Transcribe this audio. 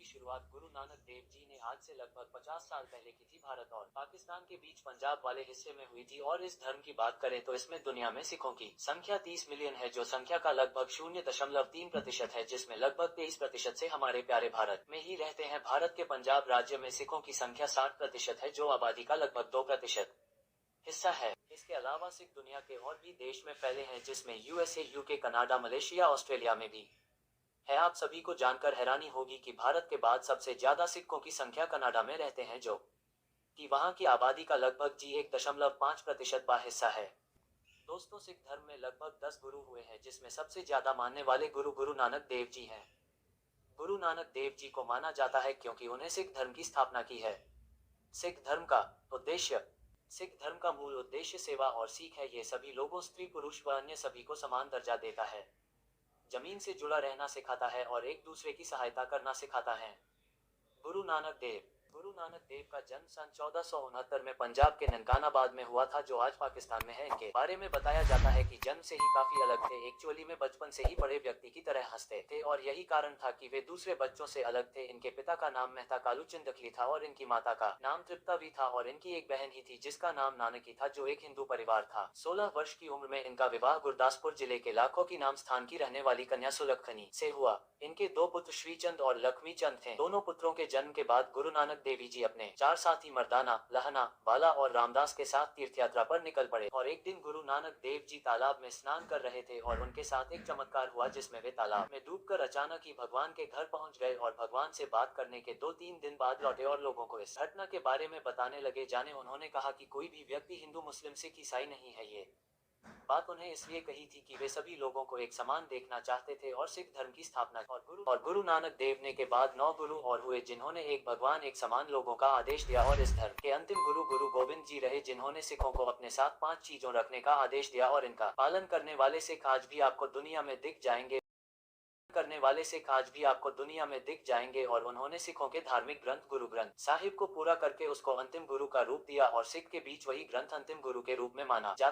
की शुरुआत गुरु नानक देव जी ने आज से लगभग 50 साल पहले की थी। भारत और पाकिस्तान के बीच पंजाब वाले हिस्से में हुई थी। और इस धर्म की बात करें तो इसमें दुनिया में सिखों की संख्या 30 मिलियन है, जो संख्या का लगभग 0.3% है, जिसमें लगभग 23% से हमारे प्यारे भारत में ही रहते हैं। भारत के पंजाब राज्य में सिखों की संख्या 60% है, जो आबादी का लगभग 2% हिस्सा है। इसके अलावा सिख दुनिया के और भी देश में फैले हैं, जिसमें USA, UK, Canada, Malaysia, Australia में भी है। आप सभी को जानकर हैरानी होगी कि भारत के बाद सबसे ज्यादा सिखों की संख्या कनाडा में रहते हैं, जो कि वहां की आबादी का लगभग जी 1.5% का हिस्सा है। दोस्तों, सिख धर्म में लगभग 10 गुरु हुए हैं, जिसमें सबसे ज्यादा मानने वाले गुरु गुरु नानक देव जी हैं। गुरु नानक देव जी को माना जाता है क्योंकि उन्हें सिख धर्म की स्थापना की है। सिख धर्म का उद्देश्य सिख धर्म का मूल उद्देश्य सेवा और सीख है। ये सभी लोगों, स्त्री, पुरुष व अन्य सभी को समान दर्जा देता है, जमीन से जुड़ा रहना सिखाता है और एक दूसरे की सहायता करना सिखाता है। गुरु नानक देव का जन्म सन 1469 में पंजाब के ननकानाबाद में हुआ था, जो आज पाकिस्तान में है। इनके बारे में बताया जाता है कि जन्म से ही काफी अलग थे। एक्चुअली में बचपन से ही बड़े व्यक्ति की तरह हंसते थे और यही कारण था कि वे दूसरे बच्चों से अलग थे। इनके पिता का नाम मेहता कालू चिंदखली था और इनकी माता का नाम तृप्तावी था, और इनकी एक बहन ही थी जिसका नाम नानकी था, जो एक हिंदू परिवार था। 16 वर्ष की उम्र में इनका विवाह गुरदासपुर जिले के लाखों की नाम स्थान की रहने वाली कन्या सुलखनी से हुआ। इनके 2 पुत्र श्रीचंद और लक्ष्मी चंद थे। दोनों पुत्रों के जन्म के बाद गुरु नानक देवी जी अपने 4 साथी मर्दाना, लहना, बाला और रामदास के साथ तीर्थ यात्रा पर निकल पड़े। और एक दिन गुरु नानक देव जी तालाब में स्नान कर रहे थे और उनके साथ एक चमत्कार हुआ, जिसमें वे तालाब में डूबकर अचानक ही भगवान के घर पहुंच गए और भगवान से बात करने के 2-3 दिन बाद लौटे और लोगों को इस घटना के बारे में बताने लगे। जाने उन्होंने कहा कि कोई भी व्यक्ति हिंदू, मुस्लिम, सिख, ईसाई नहीं है। ये बात उन्हें इसलिए कही थी कि वे सभी लोगों को एक समान देखना चाहते थे और सिख धर्म की स्थापना की। और गुरु नानक देव ने के बाद 9 गुरु और हुए, जिन्होंने एक भगवान, एक समान लोगों का आदेश दिया। और इस धर्म के अंतिम गुरु गुरु गोविंद जी रहे, जिन्होंने सिखों को अपने साथ 5 चीजों रखने का आदेश दिया। और इनका पालन करने वाले सिख आज भी आपको दुनिया में दिख जाएंगे। और उन्होंने सिखों के धार्मिक ग्रंथ गुरु ग्रंथ साहिब को पूरा करके उसको अंतिम गुरु का रूप दिया और सिख के बीच वही ग्रंथ अंतिम गुरु के रूप में माना जाता